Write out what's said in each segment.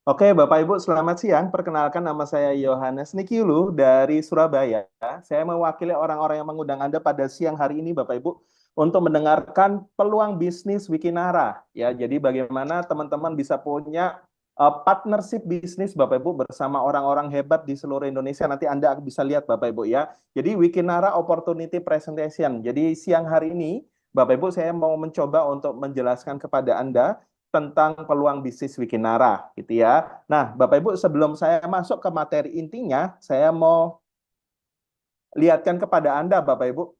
Oke, Bapak Ibu, selamat siang. Perkenalkan nama saya Yohanes Nikiulu dari Surabaya. Saya mewakili orang-orang yang mengundang Anda pada siang hari ini, Bapak Ibu, untuk mendengarkan peluang bisnis Wikinara. Ya, jadi bagaimana teman-teman bisa punya partnership bisnis, Bapak Ibu, bersama orang-orang hebat di seluruh Indonesia. Nanti Anda bisa lihat, Bapak Ibu, ya. Jadi Wikinara Opportunity Presentation. Jadi siang hari ini, Bapak Ibu, saya mau mencoba untuk menjelaskan kepada Anda tentang peluang bisnis Wikinara gitu ya. Nah, Bapak Ibu, sebelum saya masuk ke materi intinya, saya mau lihatkan kepada Anda Bapak Ibu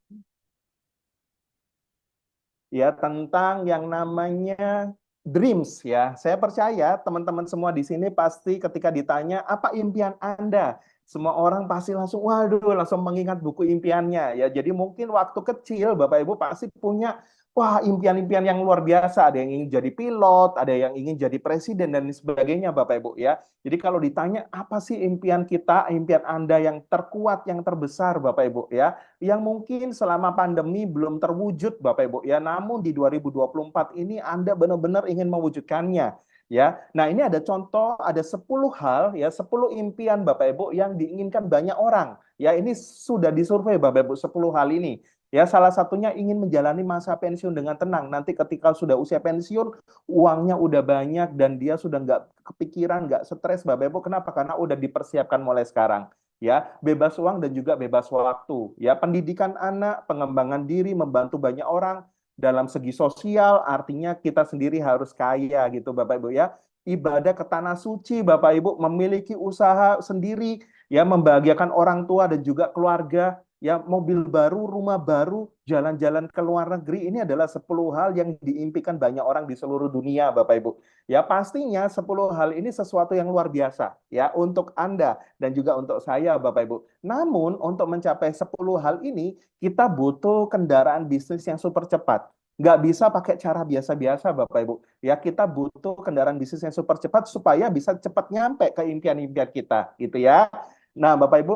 ya tentang yang namanya dreams ya. Saya percaya teman-teman semua di sini pasti ketika ditanya apa impian Anda, semua orang pasti langsung waduh langsung mengingat buku impiannya ya. Jadi mungkin waktu kecil Bapak Ibu pasti punya wah impian-impian yang luar biasa. Ada yang ingin jadi pilot, ada yang ingin jadi presiden dan sebagainya Bapak Ibu ya. Jadi kalau ditanya apa sih impian kita, impian Anda yang terkuat, yang terbesar Bapak Ibu ya, yang mungkin selama pandemi belum terwujud Bapak Ibu ya, namun di 2024 ini Anda benar-benar ingin mewujudkannya ya. Nah, ini ada contoh, ada 10 hal ya, 10 impian Bapak Ibu yang diinginkan banyak orang. Ya, ini sudah disurvei Bapak Ibu 10 hal ini. Ya, salah satunya ingin menjalani masa pensiun dengan tenang. Nanti ketika sudah usia pensiun, uangnya udah banyak dan dia sudah nggak kepikiran, nggak stres Bapak Ibu. Kenapa? Karena udah dipersiapkan mulai sekarang ya, bebas uang dan juga bebas waktu ya, pendidikan anak, pengembangan diri, membantu banyak orang dalam segi sosial, artinya kita sendiri harus kaya gitu Bapak Ibu ya, ibadah ke tanah suci Bapak Ibu, memiliki usaha sendiri ya, membahagiakan orang tua dan juga keluarga ya, mobil baru, rumah baru, jalan-jalan ke luar negeri, ini adalah 10 hal yang diimpikan banyak orang di seluruh dunia Bapak Ibu ya. Pastinya 10 hal ini sesuatu yang luar biasa ya untuk Anda dan juga untuk saya Bapak Ibu. Namun untuk mencapai 10 hal ini kita butuh kendaraan bisnis yang super cepat. Nggak bisa pakai cara biasa-biasa Bapak Ibu. Ya, kita butuh kendaraan bisnis yang super cepat supaya bisa cepat nyampe ke impian-impian kita gitu ya. Nah, Bapak Ibu,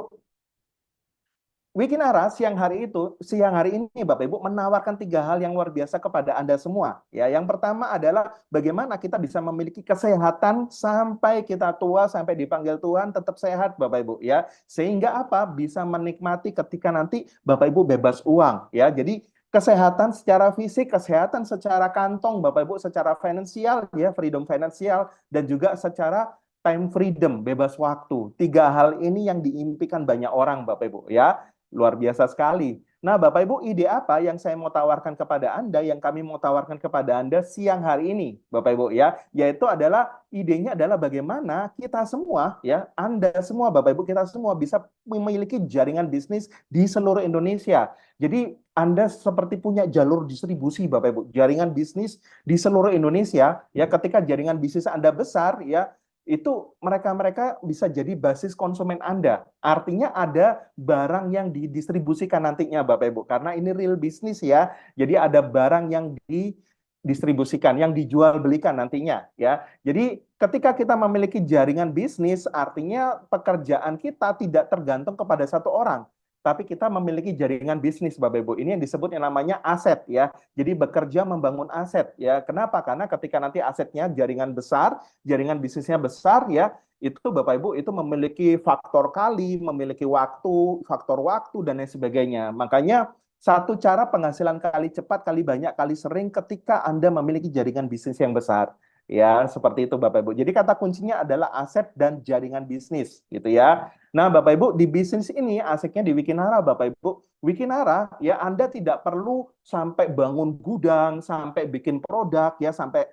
Wikinara siang hari ini Bapak Ibu menawarkan 3 hal yang luar biasa kepada Anda semua. Ya, yang pertama adalah bagaimana kita bisa memiliki kesehatan sampai kita tua, sampai dipanggil Tuhan tetap sehat Bapak Ibu ya. Sehingga apa? Bisa menikmati ketika nanti Bapak Ibu bebas uang ya. Jadi kesehatan secara fisik, kesehatan secara kantong Bapak Ibu, secara finansial ya, freedom finansial, dan juga secara time freedom, bebas waktu. 3 hal ini yang diimpikan banyak orang Bapak Ibu ya. Luar biasa sekali. Nah, Bapak Ibu, ide apa yang saya mau tawarkan kepada Anda, yang kami mau tawarkan kepada Anda siang hari ini, Bapak Ibu ya, yaitu adalah idenya adalah bagaimana kita semua ya, Anda semua Bapak Ibu, kita semua bisa memiliki jaringan bisnis di seluruh Indonesia. Jadi Anda seperti punya jalur distribusi Bapak Ibu, jaringan bisnis di seluruh Indonesia ya, ketika jaringan bisnis Anda besar ya, itu mereka-mereka bisa jadi basis konsumen Anda. Artinya ada barang yang didistribusikan nantinya Bapak Ibu. Karena ini real bisnis ya. Jadi ada barang yang didistribusikan, yang dijual belikan nantinya ya. Jadi ketika kita memiliki jaringan bisnis, artinya pekerjaan kita tidak tergantung kepada satu orang. Tapi kita memiliki jaringan bisnis Bapak Ibu. Ini yang disebut yang namanya aset ya. Jadi bekerja membangun aset ya. Kenapa? Karena ketika nanti asetnya jaringan besar, jaringan bisnisnya besar ya, itu Bapak Ibu itu memiliki faktor kali, memiliki waktu, faktor waktu dan lain sebagainya. Makanya satu cara penghasilan kali cepat, kali banyak, kali sering ketika Anda memiliki jaringan bisnis yang besar. Ya, seperti itu Bapak Ibu. Jadi kata kuncinya adalah aset dan jaringan bisnis gitu ya. Nah, Bapak Ibu, di bisnis ini asetnya di Wikinara Bapak Ibu. Wikinara ya, Anda tidak perlu sampai bangun gudang, sampai bikin produk ya, sampai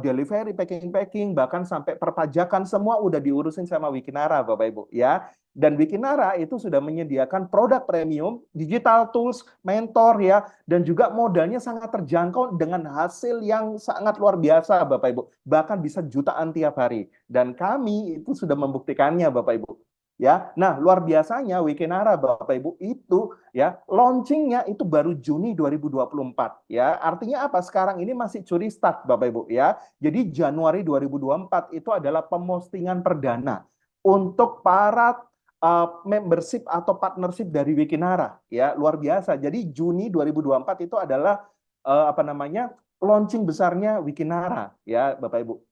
delivery, packing, bahkan sampai perpajakan semua udah diurusin sama Wikinara, Bapak Ibu ya. Dan Wikinara itu sudah menyediakan produk premium, digital tools, mentor ya, dan juga modalnya sangat terjangkau dengan hasil yang sangat luar biasa, Bapak Ibu. Bahkan bisa jutaan tiap hari. Dan kami itu sudah membuktikannya, Bapak Ibu. Ya, nah luar biasanya Wikinara Bapak Ibu itu ya launchingnya itu baru Juni 2024 ya. Artinya apa? Sekarang ini masih curi start Bapak Ibu ya. Jadi Januari 2024 itu adalah pemostingan perdana untuk para membership atau partnership dari Wikinara ya. Luar biasa. Jadi Juni 2024 itu adalah apa namanya? Launching besarnya Wikinara ya Bapak Ibu.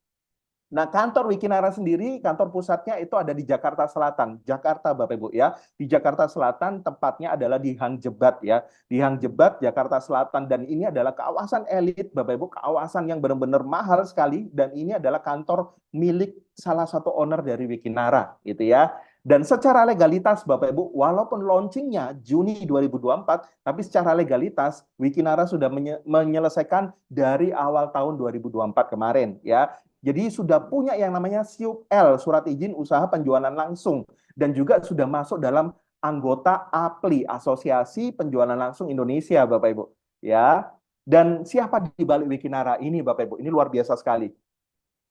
Nah, kantor Wikinara sendiri, kantor pusatnya itu ada di Jakarta Selatan, Jakarta, Bapak Ibu ya. Di Jakarta Selatan, tempatnya adalah di Hang Jebat ya. Di Hang Jebat, Jakarta Selatan, dan ini adalah kawasan elit, Bapak Ibu, kawasan yang benar-benar mahal sekali, dan ini adalah kantor milik salah satu owner dari Wikinara, gitu ya. Dan secara legalitas, Bapak Ibu, walaupun launchingnya Juni 2024, tapi secara legalitas Wikinara sudah menyelesaikan dari awal tahun 2024 kemarin, ya. Jadi sudah punya yang namanya SIUP-L, surat izin usaha penjualan langsung, dan juga sudah masuk dalam anggota APLI, Asosiasi Penjualan Langsung Indonesia, Bapak Ibu. Ya. Dan siapa di balik Wikinara ini, Bapak Ibu? Ini luar biasa sekali.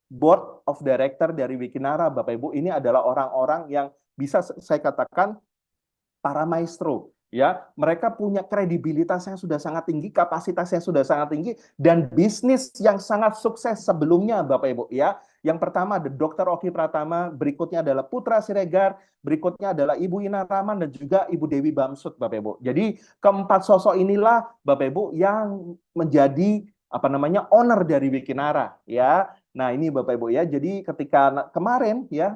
Board of Director dari Wikinara, Bapak Ibu, ini adalah orang-orang yang bisa saya katakan para maestro, ya. Mereka punya kredibilitas yang sudah sangat tinggi, kapasitas yang sudah sangat tinggi, dan bisnis yang sangat sukses sebelumnya, Bapak Ibu, ya. Yang pertama ada Dr. Oki Pratama, berikutnya adalah Putra Siregar, berikutnya adalah Ibu Ina Rahman, dan juga Ibu Dewi Bamsud, Bapak Ibu. Jadi keempat sosok inilah, Bapak Ibu, yang menjadi apa namanya owner dari Wikinara, ya. Nah, ini Bapak Ibu ya. Jadi ketika kemarin ya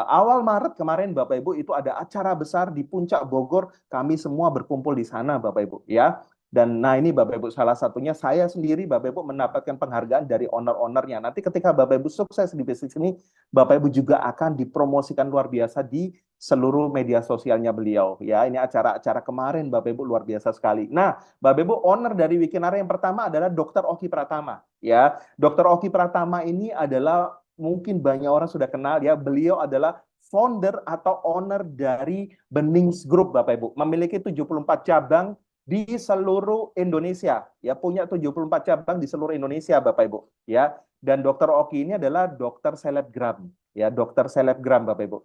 awal Maret kemarin Bapak Ibu itu ada acara besar di Puncak Bogor, kami semua berkumpul di sana Bapak Ibu ya. Dan nah ini Bapak Ibu salah satunya saya sendiri Bapak Ibu mendapatkan penghargaan dari owner-ownernya. Nanti ketika Bapak Ibu sukses di bisnis ini, Bapak Ibu juga akan dipromosikan luar biasa di seluruh media sosialnya beliau ya. Ini acara-acara kemarin Bapak Ibu luar biasa sekali. Nah, Bapak Ibu owner dari Wikinara yang pertama adalah Dr. Oki Pratama ya. Dr. Oki Pratama ini adalah mungkin banyak orang sudah kenal ya. Beliau adalah founder atau owner dari Benings Group Bapak Ibu. Memiliki 74 cabang di seluruh Indonesia. Ya, punya 74 cabang di seluruh Indonesia Bapak Ibu, ya. Dan Dr. Oki ini adalah dokter selebgram, ya, dokter selebgram Bapak Ibu.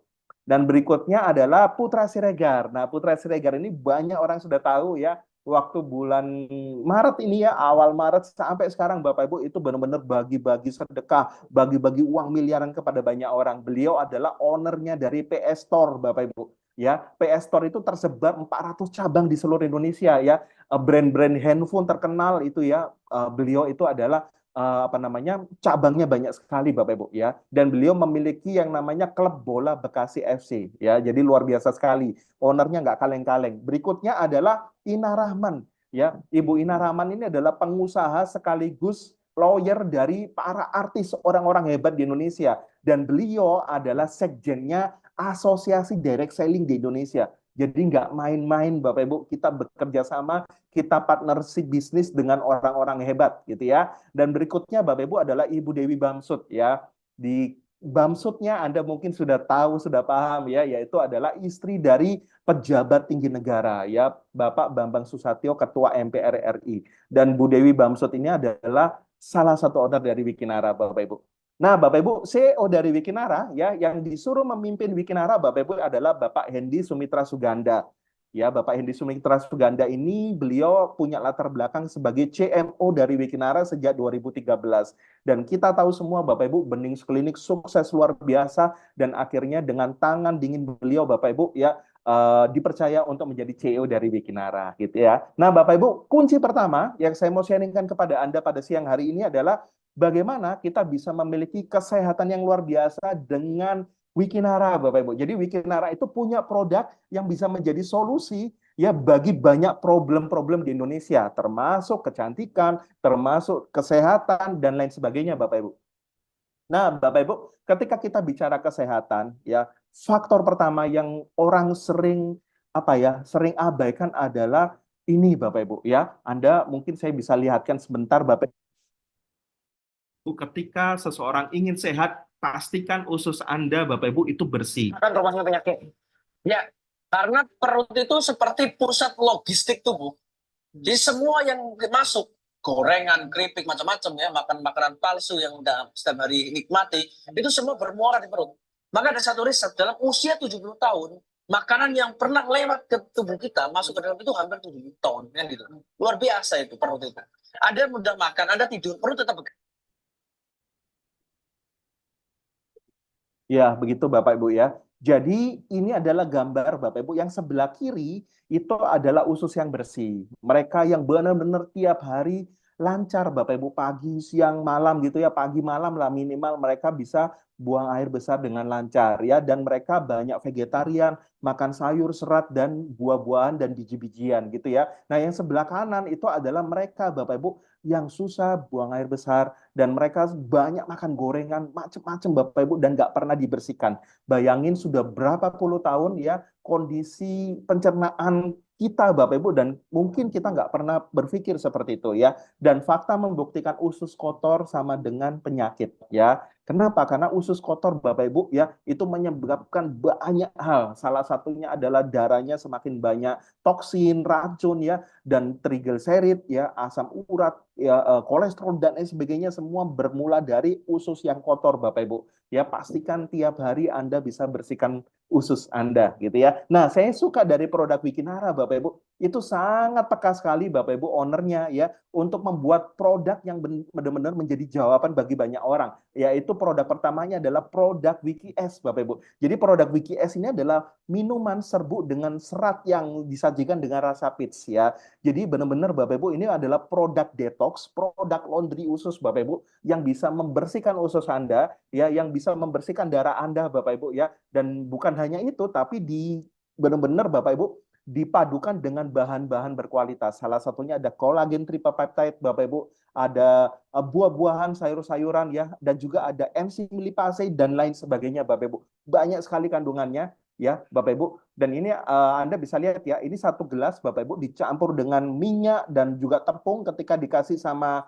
Dan berikutnya adalah Putra Siregar. Nah, Putra Siregar ini banyak orang sudah tahu ya, waktu bulan Maret ini ya, awal Maret sampai sekarang Bapak Ibu itu benar-benar bagi-bagi sedekah, bagi-bagi uang miliaran kepada banyak orang. Beliau adalah ownernya dari PS Store Bapak Ibu. Ya, PS Store itu tersebar 400 cabang di seluruh Indonesia ya. Brand-brand handphone terkenal itu ya, beliau itu adalah apa namanya cabangnya banyak sekali Bapak Ibu ya, dan beliau memiliki yang namanya klub bola Bekasi FC ya, jadi luar biasa sekali, ownernya nggak kaleng-kaleng. Berikutnya adalah Ina Rahman ya. Ibu Ina Rahman ini adalah pengusaha sekaligus lawyer dari para artis orang-orang hebat di Indonesia, dan beliau adalah sekjennya Asosiasi Direct Selling di Indonesia. Jadi nggak main-main Bapak Ibu, kita bekerja sama, kita partnership bisnis dengan orang-orang hebat gitu ya. Dan berikutnya Bapak Ibu adalah Ibu Dewi Bamsud ya. Di Bamsudnya Anda mungkin sudah tahu, sudah paham ya, yaitu adalah istri dari pejabat tinggi negara ya, Bapak Bambang Susatyo, Ketua MPR RI. Dan Bu Dewi Bamsud ini adalah salah satu owner dari Wikinara Bapak Ibu. Nah, Bapak Ibu, CEO dari Wikinara ya, yang disuruh memimpin Wikinara Bapak Ibu adalah Bapak Hendy Sumitra Suganda. Ya, Bapak Hendy Sumitra Suganda ini beliau punya latar belakang sebagai CMO dari Wikinara sejak 2013. Dan kita tahu semua Bapak Ibu, Benings Klinik sukses luar biasa, dan akhirnya dengan tangan dingin beliau Bapak Ibu ya dipercaya untuk menjadi CEO dari Wikinara gitu ya. Nah, Bapak Ibu, kunci pertama yang saya mau sharingkan kepada Anda pada siang hari ini adalah bagaimana kita bisa memiliki kesehatan yang luar biasa dengan Wikinara, Bapak Ibu. Jadi Wikinara itu punya produk yang bisa menjadi solusi ya bagi banyak problem-problem di Indonesia, termasuk kecantikan, termasuk kesehatan dan lain sebagainya, Bapak Ibu. Nah, Bapak Ibu, ketika kita bicara kesehatan, ya faktor pertama yang orang sering apa ya, sering abaikan adalah ini, Bapak Ibu, ya. Anda mungkin saya bisa lihatkan sebentar, Bapak ketika seseorang ingin sehat, pastikan usus Anda, Bapak Ibu, itu bersih. Kan rumahnya penyakit. Ya, karena perut itu seperti pusat logistik tubuh. Jadi semua yang masuk, gorengan, keripik, macam-macam ya, makan makanan palsu yang udah setiap hari nikmati, itu semua bermuara di perut. Maka ada satu riset, dalam usia 70 tahun, makanan yang pernah lewat ke tubuh kita, masuk ke dalam itu hampir 70 ton. Kan gitu. Luar biasa itu perut itu. Ada mudah makan, Anda tidur, perut tetap bekerja. Ya, begitu Bapak Ibu ya. Jadi ini adalah gambar Bapak Ibu yang sebelah kiri itu adalah usus yang bersih. Mereka yang benar-benar tiap hari lancar Bapak Ibu, pagi, siang, malam gitu ya, pagi malam lah minimal mereka bisa buang air besar dengan lancar ya, dan mereka banyak vegetarian, makan sayur, serat dan buah-buahan dan biji-bijian gitu ya. Nah, yang sebelah kanan itu adalah mereka Bapak Ibu yang susah buang air besar dan mereka banyak makan gorengan macam-macam Bapak Ibu dan nggak pernah dibersihkan. Bayangin sudah berapa puluh tahun ya kondisi pencernaan kita Bapak Ibu dan mungkin kita nggak pernah berpikir seperti itu ya. Dan fakta membuktikan usus kotor sama dengan penyakit ya. Kenapa? Karena usus kotor Bapak Ibu ya itu menyebabkan banyak hal. Salah satunya adalah darahnya semakin banyak toksin, racun ya dan trigliserid ya, asam urat ya, kolesterol dan lain sebagainya semua bermula dari usus yang kotor Bapak Ibu. Ya pastikan tiap hari Anda bisa bersihkan usus Anda gitu ya. Nah, saya suka dari produk Wikinara Bapak Ibu. Itu sangat peka sekali Bapak Ibu ownernya ya untuk membuat produk yang benar-benar menjadi jawaban bagi banyak orang. Yaitu produk pertamanya adalah produk Wiki S Bapak Ibu. Jadi produk Wiki S ini adalah minuman serbuk dengan serat yang disajikan dengan rasa peach ya. Jadi benar-benar Bapak Ibu ini adalah produk detox, produk laundry usus Bapak Ibu yang bisa membersihkan usus Anda ya, yang bisa membersihkan darah Anda Bapak Ibu ya. Dan bukan hanya itu, tapi benar-benar Bapak Ibu dipadukan dengan bahan-bahan berkualitas. Salah satunya ada kolagen tripeptide Bapak Ibu, ada buah-buahan, sayur-sayuran ya, dan juga ada enzim lipase dan lain sebagainya Bapak Ibu. Banyak sekali kandungannya ya Bapak Ibu. Dan ini Anda bisa lihat ya, ini satu gelas Bapak Ibu dicampur dengan minyak dan juga tepung ketika dikasih sama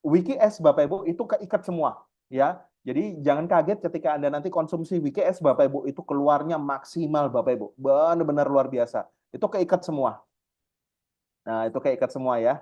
Wiki S Bapak Ibu itu keikat semua ya. Jadi jangan kaget ketika Anda nanti konsumsi Wiki S Bapak Ibu itu keluarnya maksimal Bapak Ibu. Benar-benar luar biasa. Itu keikat semua. Nah, itu keikat semua ya.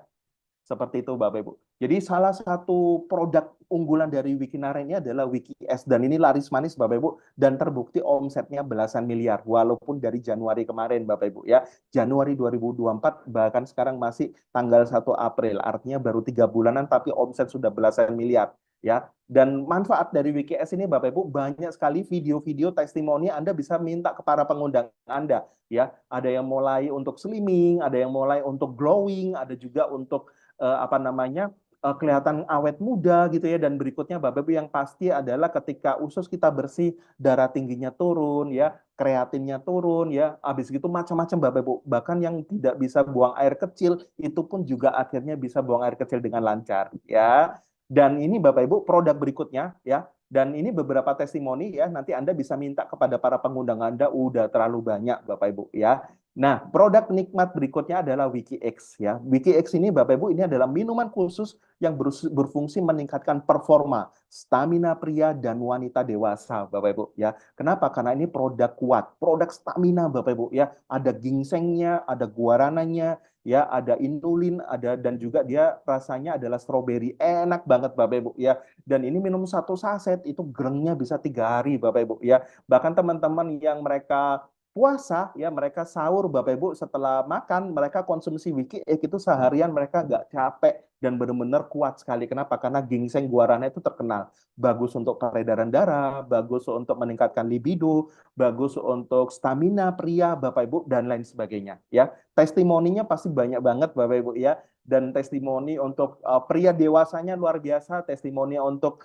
Seperti itu Bapak Ibu. Jadi salah satu produk unggulan dari Wikinara ini adalah Wiki S dan ini laris manis Bapak Ibu dan terbukti omsetnya belasan miliar walaupun dari Januari kemarin Bapak Ibu ya. Januari 2024 bahkan sekarang masih tanggal 1 April artinya baru 3 bulanan tapi omset sudah belasan miliar ya. Dan manfaat dari Wiki S ini Bapak Ibu banyak sekali video-video testimoni Anda bisa minta ke para pengundang Anda ya. Ada yang mulai untuk slimming, ada yang mulai untuk glowing, ada juga untuk apa namanya kelihatan awet muda gitu ya dan berikutnya Bapak Ibu yang pasti adalah ketika usus kita bersih darah tingginya turun ya kreatinnya turun ya habis gitu macam-macam Bapak Ibu bahkan yang tidak bisa buang air kecil itu pun juga akhirnya bisa buang air kecil dengan lancar ya dan ini Bapak Ibu produk berikutnya ya dan ini beberapa testimoni ya nanti Anda bisa minta kepada para pengundang Anda udah terlalu banyak Bapak Ibu ya. Nah, produk nikmat berikutnya adalah WikiX ya. WikiX ini Bapak Ibu ini adalah minuman khusus yang berfungsi meningkatkan performa stamina pria dan wanita dewasa Bapak Ibu ya. Kenapa? Karena ini produk kuat, produk stamina Bapak Ibu ya. Ada ginsengnya, ada guarananya, ya, ada inulin, ada dan juga dia rasanya adalah stroberi. Enak banget Bapak Ibu ya. Dan ini minum satu saset itu gerengnya bisa 3 hari Bapak Ibu ya. Bahkan teman-teman yang mereka puasa ya mereka sahur Bapak Ibu setelah makan mereka konsumsi Wiki itu seharian mereka nggak capek dan benar-benar kuat sekali. Kenapa? Karena ginseng guarana itu terkenal bagus untuk peredaran darah, bagus untuk meningkatkan libido, bagus untuk stamina pria Bapak Ibu dan lain sebagainya ya. Testimoninya pasti banyak banget Bapak Ibu ya dan testimoni untuk pria dewasanya luar biasa, testimoni untuk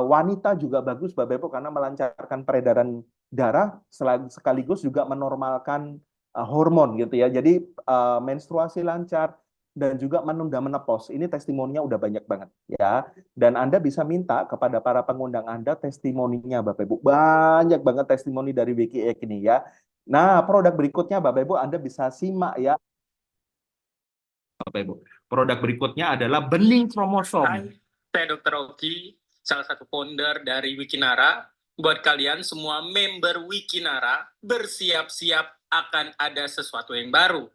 wanita juga bagus Bapak Ibu karena melancarkan peredaran darah sekaligus juga menormalkan hormon gitu ya. Jadi menstruasi lancar dan juga menunda menopause. Ini testimoninya udah banyak banget ya. Dan Anda bisa minta kepada para pengundang Anda testimoninya Bapak Ibu. Banyak banget testimoni dari WikiX ini ya. Nah, produk berikutnya Bapak Ibu Anda bisa simak ya. Bapak Ibu. Produk berikutnya adalah bening kromosom. Hai, saya Dr. Oki, salah satu founder dari Wikinara. Buat kalian semua member Wikinara, bersiap-siap akan ada sesuatu yang baru.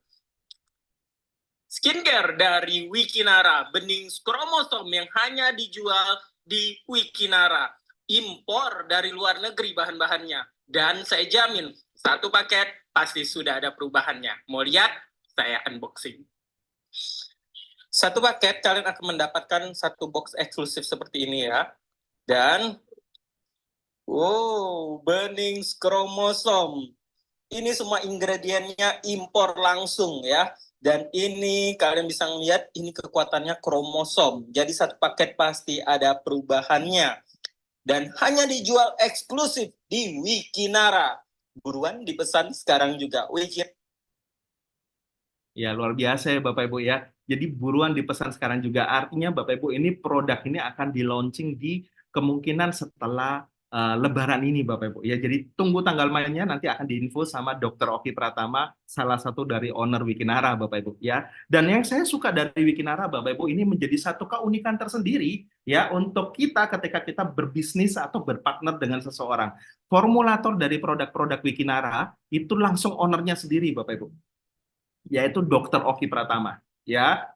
Skincare dari Wikinara, bening kromosom yang hanya dijual di Wikinara. Impor dari luar negeri bahan-bahannya. Dan saya jamin, satu paket pasti sudah ada perubahannya. Mau lihat? Saya unboxing. Satu paket kalian akan mendapatkan satu box eksklusif seperti ini ya. Dan bening kromosom. Ini semua ingredientnya impor langsung ya Dan ini kalian bisa lihat ini kekuatannya kromosom. Jadi satu paket pasti ada perubahannya. Dan hanya dijual eksklusif di Wikinara. Buruan dipesan sekarang juga. Wiki. Ya, luar biasa ya Bapak Ibu ya. Jadi buruan dipesan sekarang juga. Artinya Bapak Ibu ini produk ini akan di-launching di kemungkinan setelah Lebaran ini Bapak Ibu. Ya, jadi tunggu tanggal mainnya nanti akan diinfo sama Dr. Oki Pratama, salah satu dari owner Wikinara Bapak Ibu ya. Dan yang saya suka dari Wikinara Bapak Ibu ini menjadi satu keunikan tersendiri ya untuk kita ketika kita berbisnis atau berpartner dengan seseorang. Formulator dari produk-produk Wikinara itu langsung ownernya sendiri Bapak Ibu, yaitu Dr. Oki Pratama ya.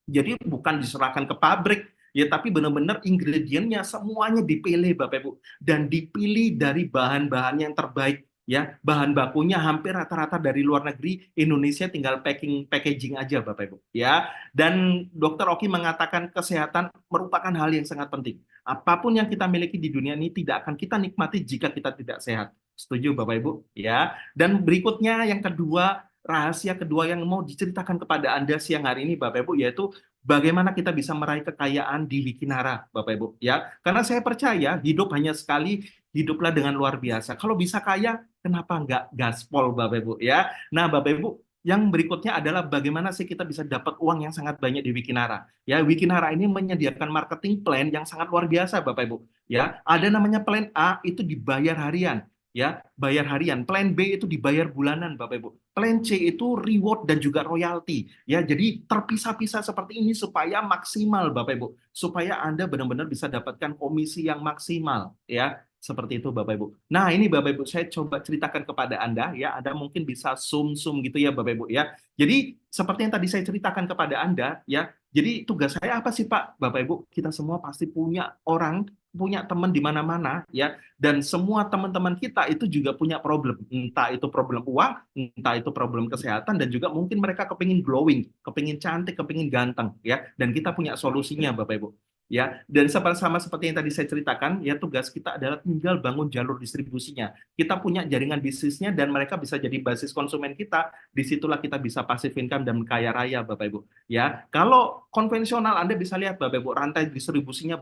Jadi bukan diserahkan ke pabrik ya, tapi benar-benar ingredientnya semuanya dipilih Bapak Ibu, dan dipilih dari bahan-bahan yang terbaik ya. Bahan bakunya hampir rata-rata dari luar negeri, Indonesia tinggal packaging aja Bapak Ibu ya. Dan Dr. Oki mengatakan kesehatan merupakan hal yang sangat penting. Apapun yang kita miliki di dunia ini tidak akan kita nikmati jika kita tidak sehat. Setuju Bapak Ibu ya. Dan berikutnya yang kedua, rahasia kedua yang mau diceritakan kepada Anda siang hari ini Bapak Ibu, yaitu bagaimana kita bisa meraih kekayaan di Wikinara Bapak Ibu ya. Karena saya percaya hidup hanya sekali, hiduplah dengan luar biasa. Kalau bisa kaya, kenapa nggak gaspol Bapak Ibu ya. Nah Bapak Ibu, yang berikutnya adalah bagaimana sih kita bisa dapat uang yang sangat banyak di Wikinara ya. Wikinara ini menyediakan marketing plan yang sangat luar biasa Bapak Ibu ya. Ada namanya plan A, itu dibayar harian ya, bayar harian. Plan B itu dibayar bulanan Bapak Ibu. Plan C itu reward dan juga royalti ya. Jadi terpisah-pisah seperti ini supaya maksimal Bapak Ibu, supaya Anda benar-benar bisa dapatkan komisi yang maksimal ya. Seperti itu Bapak Ibu. Nah, ini Bapak Ibu saya coba ceritakan kepada Anda ya. Anda mungkin bisa zoom gitu ya Bapak Ibu ya. Jadi seperti yang tadi saya ceritakan kepada Anda ya. Jadi tugas saya apa sih Pak? Bapak Ibu, kita semua pasti punya orang, punya teman di mana-mana ya, dan semua teman-teman kita itu juga punya problem, entah itu problem uang, entah itu problem kesehatan, dan juga mungkin mereka kepingin glowing, kepingin cantik, kepingin ganteng ya, dan kita punya solusinya Bapak Ibu ya. Dan sama seperti yang tadi saya ceritakan ya, tugas kita adalah tinggal bangun jalur distribusinya. Kita punya jaringan bisnisnya dan mereka bisa jadi basis konsumen kita. Disitulah kita bisa passive income dan kaya raya Bapak Ibu ya. Kalau konvensional Anda bisa lihat Bapak Ibu, rantai distribusinya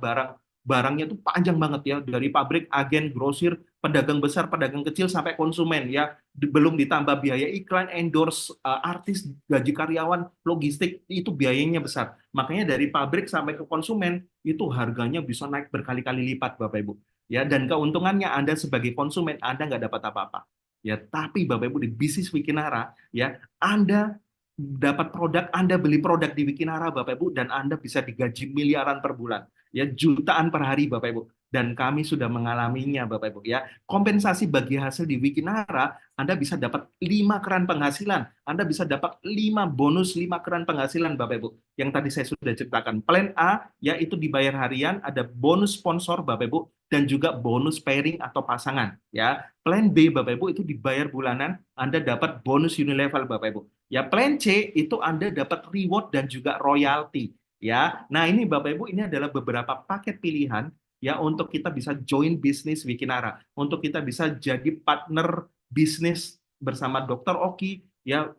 barangnya itu panjang banget ya, dari pabrik, agen, grosir, pedagang besar, pedagang kecil, sampai konsumen ya. Belum ditambah biaya iklan, endorse, artis, gaji karyawan, logistik, itu biayanya besar. Makanya dari pabrik sampai ke konsumen itu harganya bisa naik berkali-kali lipat Bapak Ibu ya. Dan keuntungannya Anda sebagai konsumen Anda nggak dapat apa-apa ya. Tapi Bapak Ibu di bisnis Wikinara ya, Anda dapat produk, Anda beli produk di Wikinara Bapak Ibu, dan Anda bisa digaji miliaran per bulan ya, jutaan per hari Bapak Ibu, dan kami sudah mengalaminya Bapak Ibu ya. Kompensasi bagi hasil di Wikinara, Anda bisa dapat 5 keran penghasilan, Anda bisa dapat 5 bonus 5 keran penghasilan Bapak Ibu, yang tadi saya sudah ceritakan. Plan A yaitu dibayar harian, ada bonus sponsor Bapak Ibu, dan juga bonus pairing atau pasangan ya. Plan B Bapak Ibu itu dibayar bulanan, Anda dapat bonus unilevel Bapak Ibu ya. Plan C itu Anda dapat reward dan juga royalti ya. Nah, ini Bapak Ibu, ini adalah beberapa paket pilihan ya untuk kita bisa join bisnis Wikinara, untuk kita bisa jadi partner bisnis bersama Dr. Oki ya,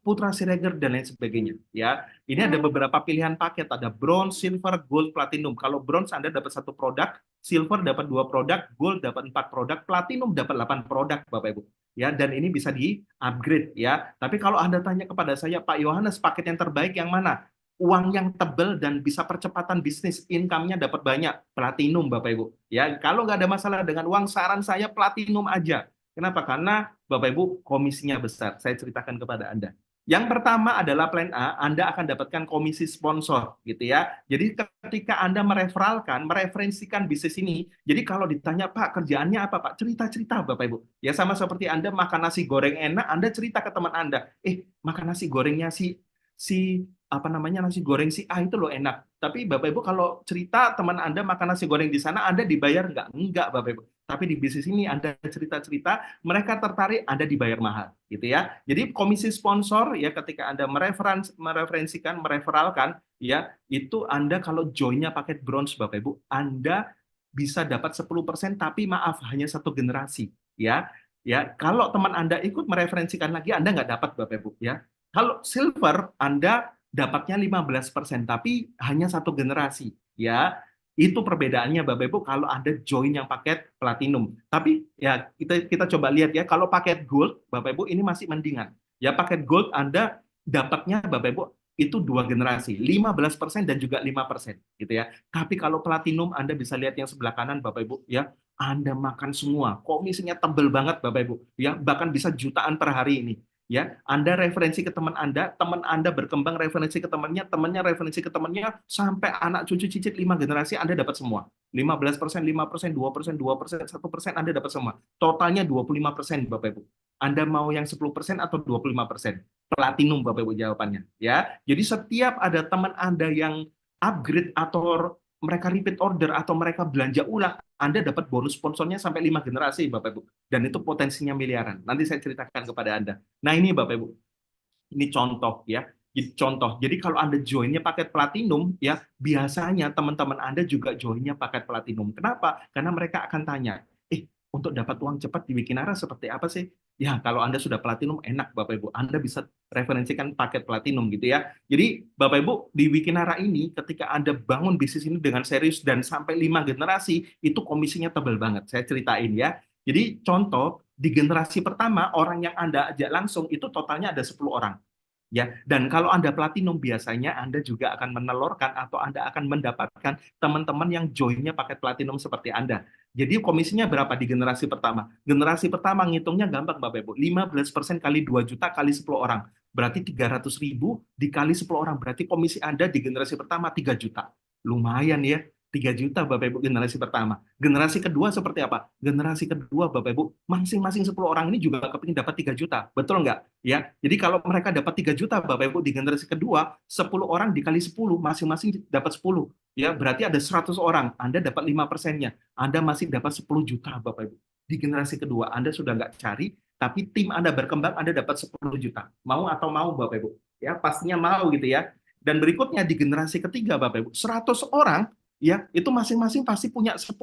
Putra Siregar dan lain sebagainya ya. Ini ada beberapa pilihan paket, ada bronze, silver, gold, platinum. Kalau bronze Anda dapat 1 produk, silver dapat 2 produk, gold dapat 4 produk, platinum dapat 8 produk Bapak Ibu ya. Dan ini bisa di-upgrade ya. Tapi kalau Anda tanya kepada saya, Pak Yohanes, paket yang terbaik yang mana? Uang yang tebal dan bisa percepatan bisnis, income-nya dapat banyak, platinum Bapak Ibu ya. Kalau nggak ada masalah dengan uang, saran saya platinum aja. Kenapa? Karena Bapak Ibu komisinya besar. Saya ceritakan kepada Anda. Yang pertama adalah plan A, Anda akan dapatkan komisi sponsor gitu ya. Jadi ketika Anda mereferensikan bisnis ini, jadi kalau ditanya Pak kerjaannya apa Pak, cerita-cerita Bapak Ibu. Ya sama seperti Anda makan nasi goreng enak, Anda cerita ke teman Anda, makan nasi gorengnya nasi goreng si A itu loh enak. Tapi Bapak Ibu kalau cerita teman Anda makan nasi goreng di sana, Anda dibayar nggak? Enggak Bapak Ibu. Tapi di bisnis ini Anda cerita-cerita, mereka tertarik, Anda dibayar mahal gitu ya. Jadi komisi sponsor ya, ketika Anda mereferalkan ya, itu Anda kalau joinnya paket bronze Bapak Ibu, Anda bisa dapat 10%, tapi maaf hanya 1 generasi ya. Ya, kalau teman Anda ikut mereferensikan lagi, Anda nggak dapat Bapak Ibu ya. Kalau silver Anda dapatnya 15%, tapi hanya satu generasi, ya. Itu perbedaannya Bapak Ibu kalau Anda join yang paket platinum. Tapi ya kita coba lihat ya, kalau paket gold Bapak Ibu ini masih mendingan. Ya paket gold Anda dapatnya Bapak Ibu itu dua generasi, 15% dan juga 5% gitu ya. Tapi kalau platinum Anda bisa lihat yang sebelah kanan Bapak Ibu ya, Anda makan semua. Komisinya tebel banget Bapak Ibu ya, bahkan bisa jutaan per hari ini. Ya, Anda referensi ke teman Anda berkembang referensi ke temannya, temannya referensi ke temannya, sampai anak cucu cicit 5 generasi Anda dapat semua. 15%, 5%, 2%, 2%, 1% Anda dapat semua. Totalnya 25% Bapak Ibu. Anda mau yang 10% atau 25%? Platinum Bapak Ibu jawabannya. Ya, jadi setiap ada teman Anda yang upgrade atau mereka repeat order atau mereka belanja ulang, Anda dapat bonus sponsornya sampai 5 generasi Bapak Ibu. Dan itu potensinya miliaran. Nanti saya ceritakan kepada Anda. Nah ini Bapak Ibu, ini contoh ya. Jadi contoh. Jadi kalau Anda joinnya paket platinum ya, biasanya teman-teman Anda juga joinnya paket platinum. Kenapa? Karena mereka akan tanya, untuk dapat uang cepat di Wikinara seperti apa sih? Ya, kalau Anda sudah platinum enak Bapak Ibu, Anda bisa referensikan paket platinum gitu ya. Jadi Bapak Ibu di Wikinara ini ketika Anda bangun bisnis ini dengan serius dan sampai 5 generasi, itu komisinya tebal banget. Saya ceritain ya. Jadi contoh di generasi pertama orang yang Anda ajak langsung itu totalnya ada 10 orang. Ya, dan kalau Anda platinum biasanya Anda juga akan menelurkan atau Anda akan mendapatkan teman-teman yang joinnya paket platinum seperti Anda. Jadi komisinya berapa di generasi pertama? Generasi pertama ngitungnya gampang Bapak Ibu, 15% kali 2 juta kali 10 orang. Berarti 300.000 dikali 10 orang. Berarti komisi Anda di generasi pertama 3 juta. Lumayan ya. 3 juta Bapak Ibu generasi pertama. Generasi kedua seperti apa? Generasi kedua Bapak Ibu, masing-masing 10 orang ini juga kepingin dapat 3 juta. Betul nggak? Ya. Jadi kalau mereka dapat 3 juta Bapak Ibu di generasi kedua, 10 orang dikali 10, masing-masing dapat 10. Ya, berarti ada 100 orang. Anda dapat 5%-nya. Anda masih dapat 10 juta Bapak Ibu. Di generasi kedua Anda sudah nggak cari, tapi tim Anda berkembang, Anda dapat 10 juta. Mau atau mau Bapak Ibu? Ya, pastinya mau gitu ya. Dan berikutnya di generasi ketiga Bapak Ibu, 100 orang ya itu masing-masing pasti punya 10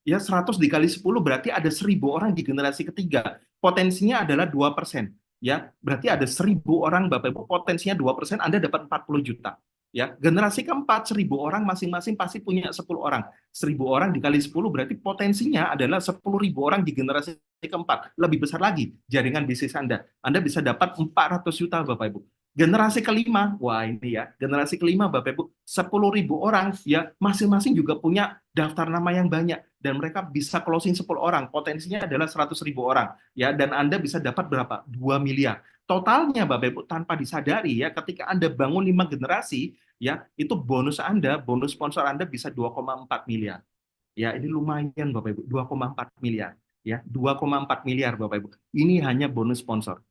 ya, 100 dikali 10 berarti ada 1.000 orang di generasi ketiga, potensinya adalah 2%. Ya, berarti ada 1.000 orang Bapak Ibu, potensinya 2%, Anda dapat 40 juta. Ya, generasi keempat 1.000 orang masing-masing pasti punya 10 orang. 1.000 orang dikali 10 berarti potensinya adalah 10.000 orang di generasi keempat. Lebih besar lagi jaringan bisnis Anda. Anda bisa dapat 400 juta Bapak Ibu. Generasi kelima, wah ini ya, generasi kelima Bapak Ibu, 10.000 orang ya, masing-masing juga punya daftar nama yang banyak dan mereka bisa closing 10 orang, potensinya adalah 100.000 orang ya, dan Anda bisa dapat berapa? 2 miliar. Totalnya Bapak Ibu tanpa disadari ya, ketika Anda bangun 5 generasi ya, itu bonus Anda, bonus sponsor Anda bisa 2,4 miliar. Ya, ini lumayan Bapak Ibu, 2,4 miliar ya, 2,4 miliar Bapak Ibu. Ini hanya bonus sponsor.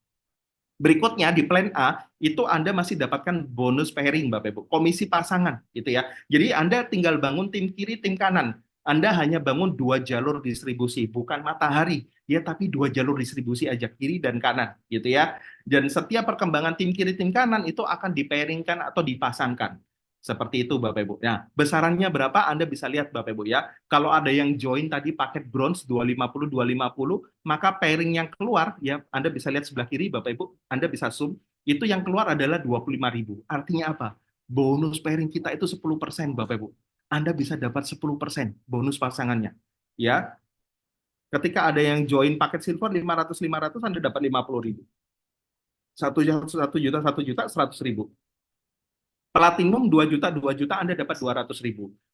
Berikutnya di plan A itu Anda masih dapatkan bonus pairing Bapak Ibu, komisi pasangan gitu ya. Jadi Anda tinggal bangun tim kiri, tim kanan. Anda hanya bangun 2 jalur distribusi, bukan matahari ya, tapi 2 jalur distribusi aja, kiri dan kanan gitu ya. Dan setiap perkembangan tim kiri, tim kanan itu akan dipairingkan atau dipasangkan. Seperti itu Bapak Ibu. Nah, besarannya berapa Anda bisa lihat Bapak Ibu ya. Kalau ada yang join tadi paket bronze 250 250, maka pairing yang keluar ya Anda bisa lihat sebelah kiri Bapak Ibu, Anda bisa zoom, itu yang keluar adalah 25.000. Artinya apa? Bonus pairing kita itu 10% Bapak Ibu. Anda bisa dapat 10% bonus pasangannya. Ya. Ketika ada yang join paket silver 500 Anda dapat 50.000. 1 juta 100.000. Platinum 2 juta Anda dapat 200.000.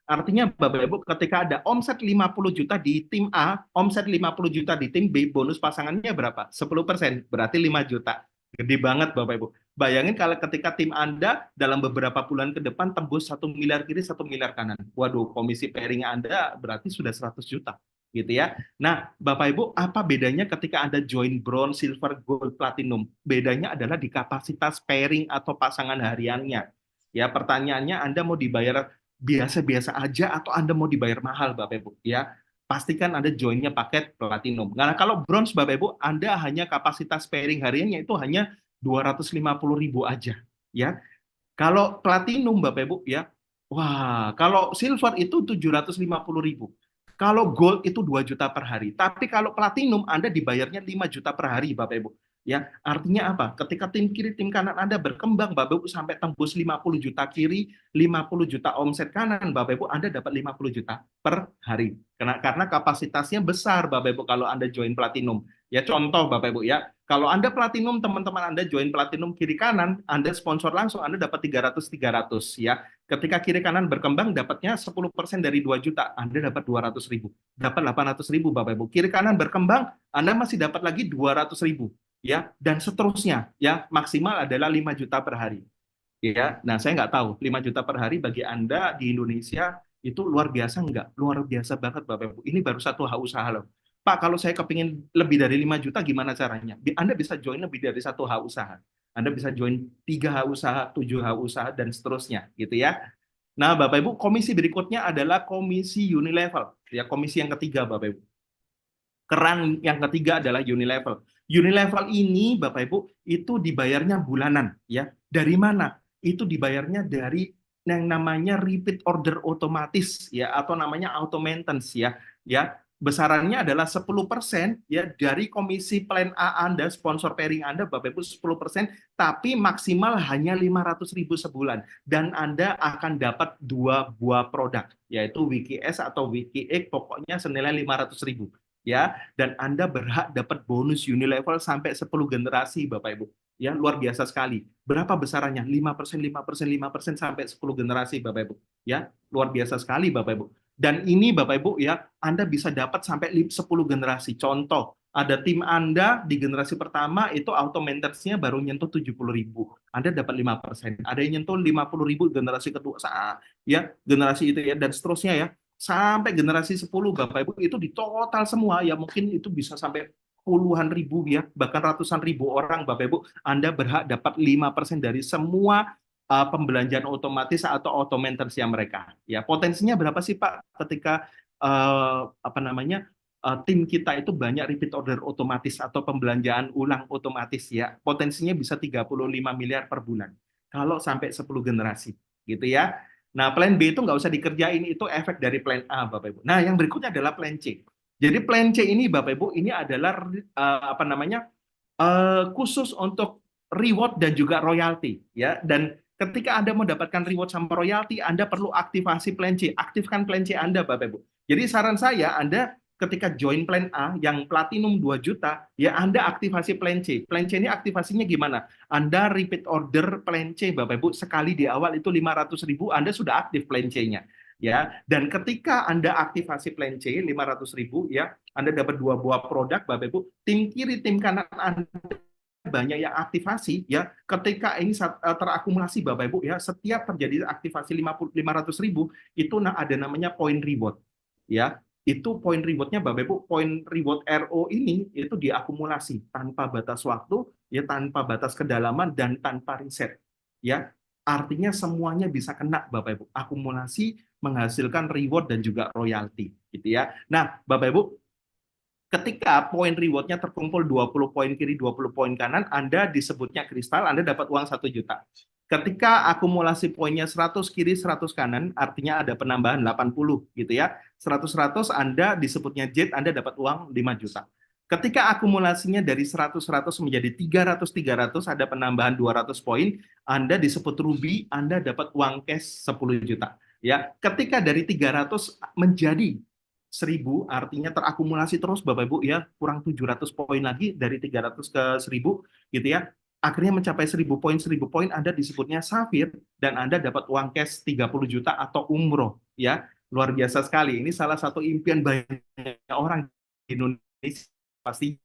Artinya Bapak Ibu ketika ada omset 50 juta di tim A, omset 50 juta di tim B, bonus pasangannya berapa? 10%, berarti 5 juta. Gede banget Bapak Ibu. Bayangin kalau ketika tim Anda dalam beberapa bulan ke depan tembus 1 miliar kiri, 1 miliar kanan. Waduh, komisi pairing Anda berarti sudah 100 juta. Gitu ya. Nah, Bapak Ibu, apa bedanya ketika Anda join bronze, silver, gold, platinum? Bedanya adalah di kapasitas pairing atau pasangan hariannya. Ya, pertanyaannya Anda mau dibayar biasa-biasa aja atau Anda mau dibayar mahal, Bapak Ibu? Ya, pastikan Anda joinnya paket platinum. Nah, kalau bronze, Bapak Ibu, Anda hanya kapasitas pairing hariannya itu hanya 250.000 aja. Ya, kalau platinum, Bapak Ibu, ya, wah, kalau silver itu 750.000. Kalau gold itu 2 juta per hari. Tapi kalau platinum Anda dibayarnya 5 juta per hari, Bapak Ibu. Ya, artinya apa? Ketika tim kiri, tim kanan Anda berkembang, Bapak Ibu, sampai tembus 50 juta kiri, 50 juta omset kanan, Bapak Ibu, Anda dapat 50 juta per hari. Karena kapasitasnya besar, Bapak Ibu, kalau Anda join platinum. Ya, contoh Bapak Ibu ya, kalau Anda platinum, teman-teman Anda join platinum kiri kanan, Anda sponsor langsung, Anda dapat 300 ya. Ketika kiri kanan berkembang, dapatnya 10% dari 2 juta, Anda dapat 200.000. Dapat 800.000, Bapak Ibu. Kiri kanan berkembang, Anda masih dapat lagi 200.000. Ya, dan seterusnya, ya, maksimal adalah 5 juta per hari. Ya, nah saya nggak tahu 5 juta per hari bagi Anda di Indonesia itu luar biasa nggak? Luar biasa banget Bapak Ibu. Ini baru satu usaha loh. Pak, kalau saya kepingin lebih dari 5 juta gimana caranya? Anda bisa join lebih dari satu usaha. Anda bisa join 3 usaha, 7 usaha, dan seterusnya, gitu ya. Nah, Bapak Ibu, komisi berikutnya adalah komisi unilevel. Ya, komisi yang ketiga, Bapak Ibu. Keran yang ketiga adalah unilevel. Unilevel ini, Bapak Ibu, itu dibayarnya bulanan, ya. Dari mana? Itu dibayarnya dari yang namanya repeat order otomatis, ya, atau namanya auto maintenance, ya. Ya, besarannya adalah 10% ya dari komisi plan A Anda, sponsor pairing Anda, Bapak Ibu, 10%, tapi maksimal hanya 500.000 sebulan, dan Anda akan dapat 2 buah produk, yaitu Wiki S atau Wiki X, pokoknya senilai 500.000. Ya, dan Anda berhak dapat bonus unilevel sampai 10 generasi, Bapak Ibu. Ya, luar biasa sekali. Berapa besarannya? 5%, 5%, 5% sampai 10 generasi, Bapak Ibu. Ya, luar biasa sekali, Bapak Ibu. Dan ini, Bapak Ibu, ya, Anda bisa dapat sampai 10 generasi. Contoh, ada tim Anda di generasi pertama itu auto maintenance-nya baru nyentuh 70.000. Anda dapat 5%. Ada yang nyentuh 50.000 generasi kedua, ya, generasi itu ya, dan seterusnya ya. Sampai generasi 10, Bapak Ibu, itu di total semua, ya mungkin itu bisa sampai puluhan ribu ya, bahkan ratusan ribu orang, Bapak Ibu, Anda berhak dapat 5% dari semua pembelanjaan otomatis atau auto maintenance-nya mereka. Ya, potensinya berapa sih Pak ketika tim kita itu banyak repeat order otomatis atau pembelanjaan ulang otomatis ya. Potensinya bisa 35 miliar per bulan kalau sampai 10 generasi, gitu ya. Nah, plan B itu nggak usah dikerjain, itu efek dari plan A, Bapak Ibu. Nah, yang berikutnya adalah plan C. Jadi plan C ini, Bapak Ibu, ini adalah khusus untuk reward dan juga royalti, ya. Dan ketika Anda mendapatkan reward sama royalti, Anda perlu aktivasi plan C. Aktifkan plan C Anda, Bapak Ibu. Jadi saran saya, Anda ketika join plan A yang platinum 2 juta, ya Anda aktivasi plan C. Plan C ini aktivasinya gimana? Anda repeat order plan C, Bapak Ibu, sekali di awal itu 500.000, Anda sudah aktif plan C-nya. Ya, dan ketika Anda aktivasi plan C 500.000, ya, Anda dapat 2 buah produk, Bapak Ibu. Tim kiri, tim kanan Anda banyak yang aktivasi, ya. Ketika ini terakumulasi, Bapak Ibu, ya, setiap terjadi aktivasi 500.000 itu ada namanya point reward, ya. Itu poin rewardnya, Bapak Ibu, poin reward RO ini itu diakumulasi tanpa batas waktu, ya, tanpa batas kedalaman, dan tanpa riset, ya. Artinya semuanya bisa kena, Bapak Ibu. Akumulasi menghasilkan reward dan juga royalti, gitu ya. Nah, Bapak Ibu, ketika poin rewardnya terkumpul 20 poin kiri, 20 poin kanan, Anda disebutnya kristal, Anda dapat uang 1 juta. Ketika akumulasi poinnya 100 kiri, 100 kanan, artinya ada penambahan 80, gitu ya. 100-100, Anda disebutnya jet, Anda dapat uang 5 juta. Ketika akumulasinya dari 100-100 menjadi 300-300, ada penambahan 200 poin, Anda disebut ruby, Anda dapat uang cash 10 juta. Ya, ketika dari 300 menjadi 1.000, artinya terakumulasi terus, Bapak Ibu, ya, kurang 700 poin lagi dari 300 ke 1.000, gitu ya. Akhirnya mencapai 1.000 poin, Anda disebutnya safir, dan Anda dapat uang cash 30 juta atau umroh, ya. Luar biasa sekali. Ini salah satu impian banyak orang di Indonesia pastinya.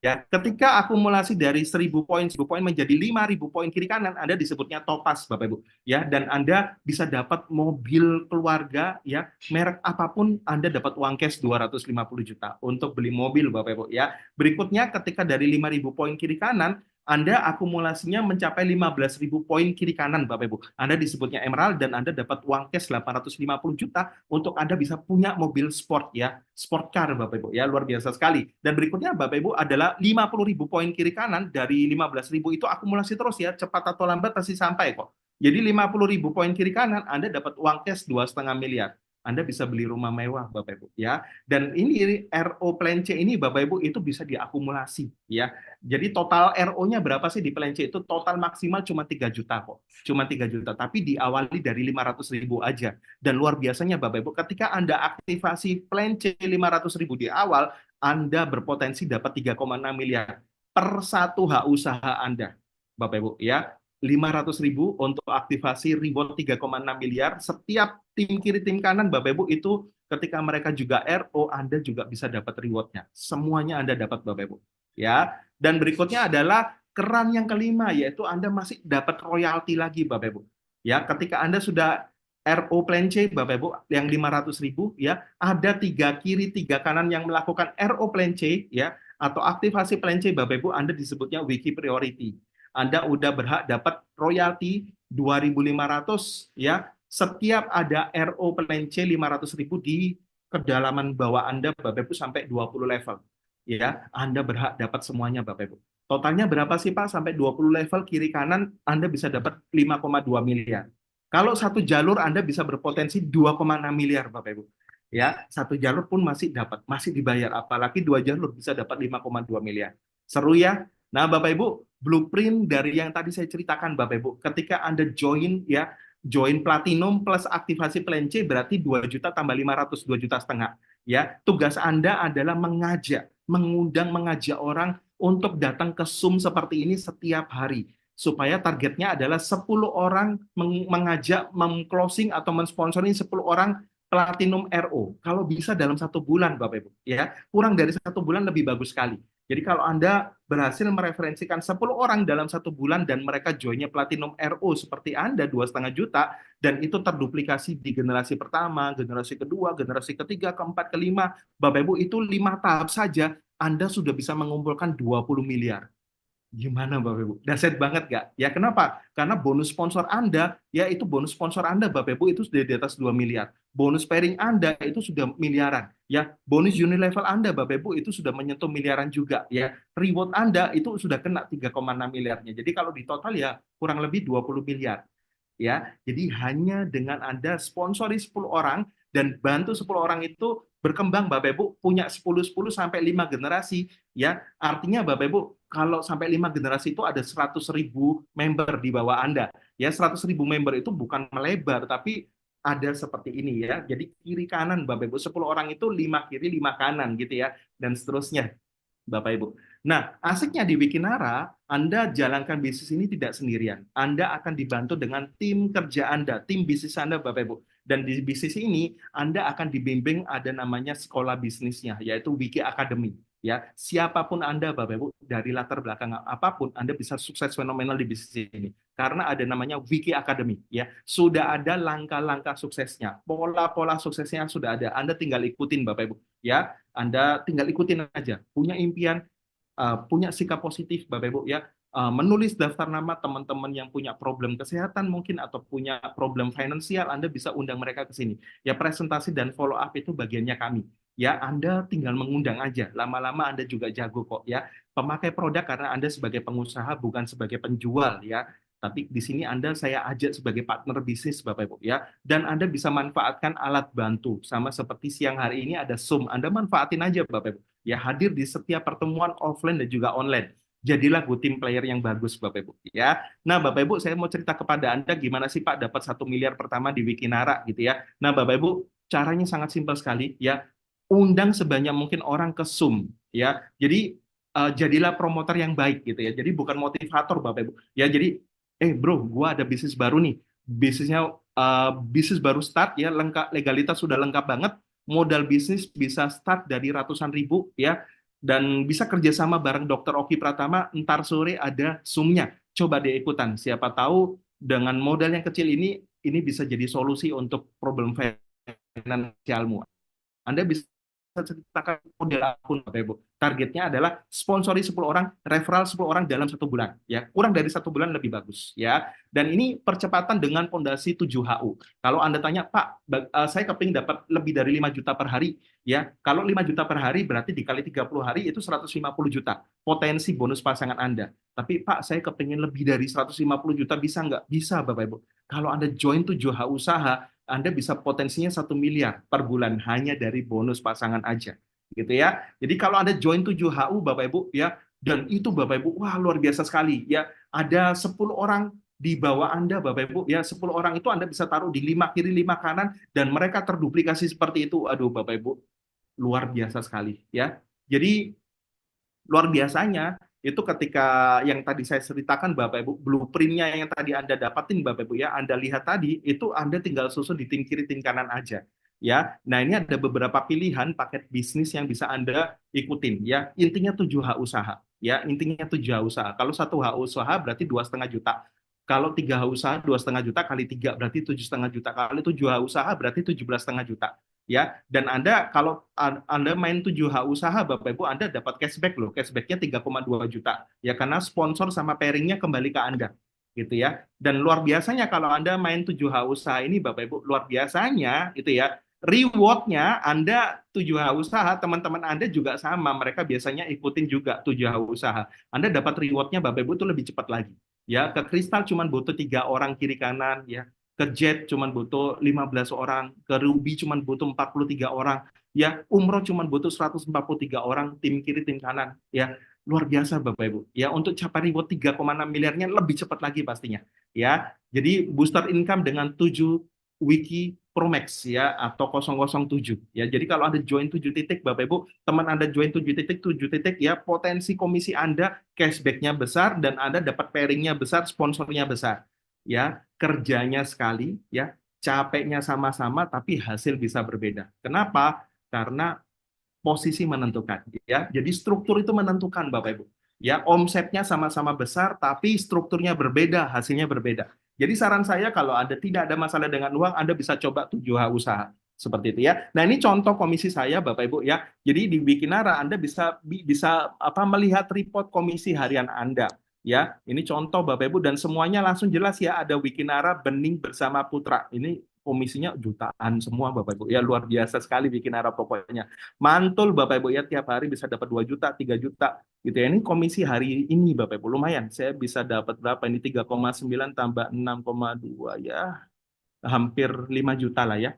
Ya, ketika akumulasi dari 1.000 poin menjadi 5.000 poin kiri kanan, Anda disebutnya topas, Bapak Ibu, ya, dan Anda bisa dapat mobil keluarga, ya, merek apapun, Anda dapat uang cash 250 juta untuk beli mobil, Bapak Ibu, ya. Berikutnya, ketika dari 5.000 poin kiri kanan, Anda akumulasinya mencapai 15.000 poin kiri kanan, Bapak Ibu. Anda disebutnya emerald, dan Anda dapat uang cash 850 juta untuk Anda bisa punya mobil sport, ya, sport car, Bapak Ibu, ya, luar biasa sekali. Dan berikutnya, Bapak Ibu, adalah 50.000 poin kiri kanan, dari 15.000 itu akumulasi terus, ya, cepat atau lambat pasti sampai kok. Jadi 50.000 poin kiri kanan, Anda dapat uang cash 2,5 miliar. Anda bisa beli rumah mewah, Bapak Ibu, ya. Dan ini RO Plan C ini, Bapak Ibu, itu bisa diakumulasi, ya. Jadi total RO-nya berapa sih di Plan C itu? Total maksimal cuma 3 juta kok. Cuma 3 juta, tapi diawali dari 500.000 aja. Dan luar biasanya, Bapak Ibu, ketika Anda aktivasi Plan C 500.000 di awal, Anda berpotensi dapat 3,6 miliar per satu hak usaha Anda, Bapak Ibu, ya. 500.000 untuk aktivasi reward 3,6 miliar. Setiap tim kiri, tim kanan, Bapak Ibu, itu ketika mereka juga RO, Anda juga bisa dapat rewardnya. Semuanya Anda dapat, Bapak Ibu. Ya. Dan berikutnya adalah keran yang kelima, yaitu Anda masih dapat royalti lagi, Bapak Ibu. Ya, ketika Anda sudah RO Plan C, Bapak Ibu, yang 500.000, ya, ada 3 kiri, 3 kanan yang melakukan RO Plan C, ya, atau aktivasi Plan C, Bapak Ibu, Anda disebutnya Wiki Priority. Anda udah berhak dapat royalti 2.500, ya, setiap ada RO Plan C 500.000 di kedalaman bawah Anda, Bapak Ibu, sampai 20 level. Ya, Anda berhak dapat semuanya, Bapak Ibu. Totalnya berapa sih, Pak? Sampai 20 level kiri kanan Anda bisa dapat 5,2 miliar. Kalau satu jalur Anda bisa berpotensi 2,6 miliar, Bapak Ibu. Ya, satu jalur pun masih dapat, masih dibayar, apalagi 2 jalur bisa dapat 5,2 miliar. Seru ya? Nah, Bapak Ibu, blueprint dari yang tadi saya ceritakan, Bapak Ibu, ketika Anda join, ya, join platinum plus aktivasi Plan C berarti 2 juta tambah 500, 2 juta setengah. Ya, tugas Anda adalah mengajak orang untuk datang ke Zoom seperti ini setiap hari. Supaya targetnya adalah 10 orang mengajak, meng-closing atau mensponsori 10 orang platinum RO. Kalau bisa dalam 1 bulan, Bapak Ibu, ya, kurang dari 1 bulan lebih bagus sekali. Jadi kalau Anda berhasil mereferensikan 10 orang dalam 1 bulan dan mereka joinnya platinum RO seperti Anda 2,5 juta, dan itu terduplikasi di generasi pertama, generasi kedua, generasi ketiga, keempat, kelima, Bapak Ibu, itu 5 tahap saja Anda sudah bisa mengumpulkan 20 miliar. Gimana, Bapak Ibu? Dahsyat banget nggak? Ya, kenapa? Karena bonus sponsor Anda, ya, itu bonus sponsor Anda, Bapak Ibu, itu sudah di atas 2 miliar. Bonus pairing Anda itu sudah miliaran. Ya, bonus unit level Anda, Bapak Ibu, itu sudah menyentuh miliaran juga. Ya, reward Anda itu sudah kena 3,6 miliarnya. Jadi kalau di total ya kurang lebih 20 miliar. Ya, jadi hanya dengan Anda sponsori 10 orang dan bantu 10 orang itu berkembang, Bapak Ibu, punya 10 sampai 5 generasi, ya. Artinya Bapak Ibu, kalau sampai 5 generasi itu ada 100.000 member di bawah Anda. Ya, 100.000 member itu bukan melebar, tapi ada seperti ini, ya. Jadi kiri kanan, Bapak Ibu, 10 orang itu 5 kiri, 5 kanan gitu ya, dan seterusnya, Bapak Ibu. Nah, asiknya di Wikinara, Anda jalankan bisnis ini tidak sendirian. Anda akan dibantu dengan tim kerja Anda, tim bisnis Anda, Bapak Ibu. Dan di bisnis ini, Anda akan dibimbing ada namanya sekolah bisnisnya, yaitu Wiki Academy. Ya, siapapun Anda, Bapak Ibu, dari latar belakang apapun, Anda bisa sukses fenomenal di bisnis ini. Karena ada namanya Wiki Academy. Ya, sudah ada langkah-langkah suksesnya, pola-pola suksesnya sudah ada. Anda tinggal ikutin, Bapak Ibu. Ya, Anda tinggal ikutin aja. Punya impian, punya sikap positif, Bapak Ibu, ya, menulis daftar nama teman-teman yang punya problem kesehatan mungkin atau punya problem finansial, Anda bisa undang mereka ke sini. Ya, presentasi dan follow up itu bagiannya kami. Ya, Anda tinggal mengundang aja. Lama-lama Anda juga jago kok, ya. Pemakai produk karena Anda sebagai pengusaha bukan sebagai penjual, ya. Tapi di sini saya ajak sebagai partner bisnis, Bapak Ibu, ya. Dan Anda bisa manfaatkan alat bantu. Sama seperti siang hari ini ada Zoom. Anda manfaatin aja, Bapak Ibu. Ya, hadir di setiap pertemuan offline dan juga online. Jadilah good team player yang bagus, Bapak Ibu. Ya, nah, Bapak Ibu, saya mau cerita kepada Anda gimana sih Pak dapat 1 miliar pertama di Wikinara gitu ya. Nah, Bapak Ibu, caranya sangat simpel sekali ya. Undang sebanyak mungkin orang ke Zoom ya. Jadi jadilah promotor yang baik gitu ya. Jadi bukan motivator, Bapak Ibu. Ya, jadi bro, gua ada bisnis baru nih. Bisnis baru start ya, lengkap, legalitas sudah lengkap banget. Modal bisnis bisa start dari ratusan ribu ya, dan bisa kerjasama bareng Dr. Oki Pratama. Ntar sore ada Zoom-nya, coba deh ikutan, siapa tahu dengan modal yang kecil ini bisa jadi solusi untuk problem finansialmu. Anda bisa ceritakan model akun, Bapak Ibu. Targetnya adalah sponsori 10 orang, referral 10 orang dalam 1 bulan. Ya, kurang dari 1 bulan lebih bagus. Ya, dan ini percepatan dengan pondasi 7HU. Kalau Anda tanya, Pak, saya kepingin dapat lebih dari 5 juta per hari. Ya, kalau 5 juta per hari berarti dikali 30 hari itu 150 juta. Potensi bonus pasangan Anda. Tapi Pak, saya kepingin lebih dari 150 juta, bisa nggak? Bisa, Bapak Ibu. Kalau Anda join 7H usaha, Anda bisa potensinya 1 miliar per bulan hanya dari bonus pasangan aja. Gitu ya. Jadi kalau Anda join 7HU Bapak Ibu ya, dan itu Bapak Ibu, wah luar biasa sekali ya. Ada 10 orang di bawah Anda Bapak Ibu ya, 10 orang itu Anda bisa taruh di 5 kiri 5 kanan dan mereka terduplikasi seperti itu. Aduh Bapak Ibu, luar biasa sekali ya. Jadi luar biasanya itu ketika yang tadi saya ceritakan Bapak Ibu, blueprint-nya yang tadi Anda dapatin Bapak Ibu ya, Anda lihat tadi, itu Anda tinggal susun di tim kiri, tim kanan aja. Ya, nah ini ada beberapa pilihan paket bisnis yang bisa Anda ikutin ya. Intinya 7H usaha ya, intinya 7H usaha. Kalau 1H usaha berarti 2,5 juta. Kalau 3H usaha 2,5 juta kali 3 berarti 7,5 juta. Kali 7H usaha berarti 17,5 juta ya. Dan Anda kalau Anda main 7H usaha Bapak Ibu, Anda dapat cashback loh. Cashbacknya 3,2 juta. Ya karena sponsor sama pairingnya kembali ke Anda. Gitu ya. Dan luar biasanya kalau Anda main 7H usaha ini Bapak Ibu, luar biasanya itu ya. Rewardnya Anda 7H usaha, teman-teman Anda juga sama. Mereka biasanya ikutin juga 7H usaha. Anda dapat rewardnya Bapak Ibu itu lebih cepat lagi. Ya, ke Kristal cuma butuh 3 orang kiri kanan ya. Ke Jet cuma butuh 15 orang, ke Ruby cuma butuh 43 orang, ya Umroh cuma butuh 143 orang, tim kiri, tim kanan, ya luar biasa Bapak Ibu. Ya untuk capai reward 3,6 miliarnya lebih cepat lagi pastinya, ya. Jadi booster income dengan 7 Wiki Promax ya atau 007 ya. Jadi kalau Anda join 7 titik Bapak Ibu, teman Anda join 7 titik ya, potensi komisi Anda cashback-nya besar dan Anda dapat pairing-nya besar, sponsornya besar. Ya, kerjanya sekali ya, capeknya sama-sama tapi hasil bisa berbeda. Kenapa? Karena posisi menentukan ya. Jadi struktur itu menentukan Bapak Ibu. Ya, omsetnya sama-sama besar tapi strukturnya berbeda, hasilnya berbeda. Jadi saran saya kalau Anda tidak ada masalah dengan uang, Anda bisa coba 7H usaha. Seperti itu ya. Nah, ini contoh komisi saya Bapak Ibu ya. Jadi di Wikinara Anda bisa melihat report komisi harian Anda. Ya, ini contoh Bapak Ibu dan semuanya langsung jelas ya, ada Wikinara Bening bersama Putra. Ini komisinya jutaan semua Bapak Ibu. Ya luar biasa sekali Wikinara pokoknya. Mantul Bapak Ibu ya, tiap hari bisa dapat 2 juta, 3 juta gitu ya. Ini komisi hari ini Bapak Ibu lumayan. Saya bisa dapat berapa ini, 3,9 tambah 6,2 ya. Hampir 5 juta lah ya.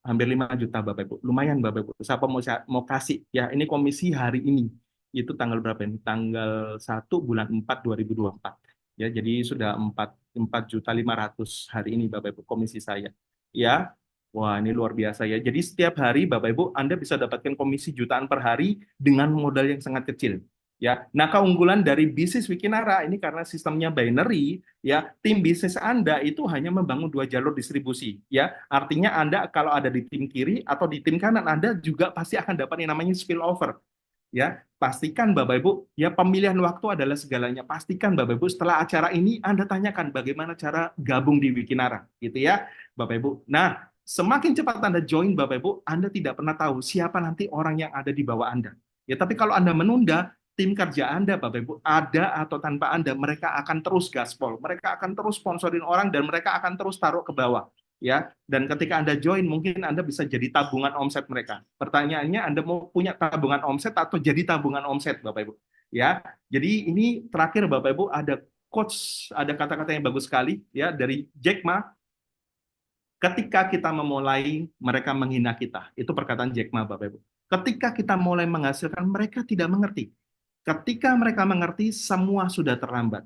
Hampir 5 juta Bapak Ibu. Lumayan Bapak Ibu. Siapa mau kasih ya, ini komisi hari ini. Itu tanggal berapa ini? Tanggal 1 bulan 4 2024. Ya, jadi sudah 4.500.000 hari ini Bapak Ibu komisi saya. Ya. Wah, ini luar biasa ya. Jadi setiap hari Bapak Ibu Anda bisa dapatkan komisi jutaan per hari dengan modal yang sangat kecil. Ya. Nah, keunggulan dari bisnis Wikinara ini karena sistemnya binary, ya, tim bisnis Anda itu hanya membangun 2 jalur distribusi, ya. Artinya Anda kalau ada di tim kiri atau di tim kanan, Anda juga pasti akan dapat yang namanya spillover. Ya, pastikan Bapak Ibu, ya pemilihan waktu adalah segalanya. Pastikan Bapak Ibu setelah acara ini Anda tanyakan bagaimana cara gabung di Wikinara, gitu ya, Bapak Ibu. Nah, semakin cepat Anda join Bapak Ibu, Anda tidak pernah tahu siapa nanti orang yang ada di bawah Anda. Ya, tapi kalau Anda menunda, tim kerja Anda, Bapak Ibu, ada atau tanpa Anda, mereka akan terus gaspol, mereka akan terus sponsorin orang, dan mereka akan terus taruh ke bawah. Ya, dan ketika Anda join, mungkin Anda bisa jadi tabungan omset mereka. Pertanyaannya, Anda mau punya tabungan omset atau jadi tabungan omset, Bapak Ibu? Ya, jadi ini terakhir, Bapak Ibu, ada quotes, ada kata-kata yang bagus sekali, ya, dari Jack Ma. Ketika kita memulai, mereka menghina kita. Itu perkataan Jack Ma, Bapak Ibu. Ketika kita mulai menghasilkan, mereka tidak mengerti. Ketika mereka mengerti, semua sudah terlambat.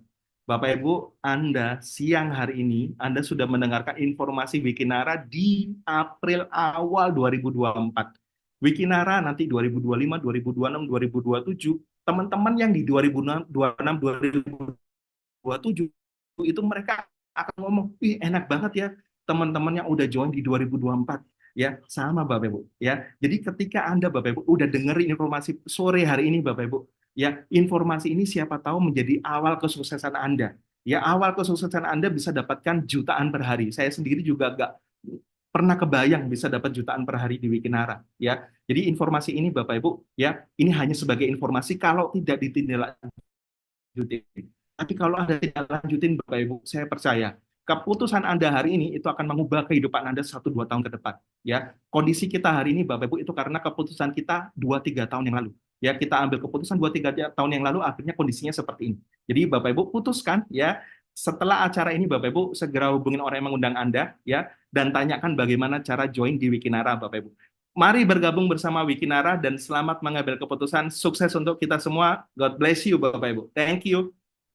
Bapak Ibu, Anda siang hari ini, Anda sudah mendengarkan informasi Wikinara di April awal 2024. Wikinara nanti 2025, 2026, 2027, teman-teman yang di 2026, 2027, itu mereka akan ngomong, wih enak banget ya, teman-teman yang udah join di 2024. Ya, sama Bapak Ibu. Ya, jadi ketika Anda Bapak Ibu udah dengerin informasi sore hari ini Bapak Ibu, ya informasi ini siapa tahu menjadi awal kesuksesan Anda. Ya awal kesuksesan Anda bisa dapatkan jutaan per hari. Saya sendiri juga nggak pernah kebayang bisa dapat jutaan per hari di Wikinara. Ya, jadi informasi ini Bapak Ibu, ya ini hanya sebagai informasi kalau tidak ditindaklanjuti. Tapi kalau Anda tidak lanjutin Bapak Ibu, saya percaya keputusan Anda hari ini itu akan mengubah kehidupan Anda 1-2 tahun ke depan. Ya, kondisi kita hari ini Bapak Ibu itu karena keputusan kita 2-3 tahun yang lalu. Ya, kita ambil keputusan 2-3 tahun yang lalu, akhirnya kondisinya seperti ini. Jadi Bapak Ibu putuskan ya, setelah acara ini Bapak Ibu segera hubungin orang yang mengundang Anda ya, dan tanyakan bagaimana cara join di Wikinara Bapak Ibu. Mari bergabung bersama Wikinara dan selamat mengambil keputusan. Sukses untuk kita semua. God bless you Bapak Ibu. Thank you.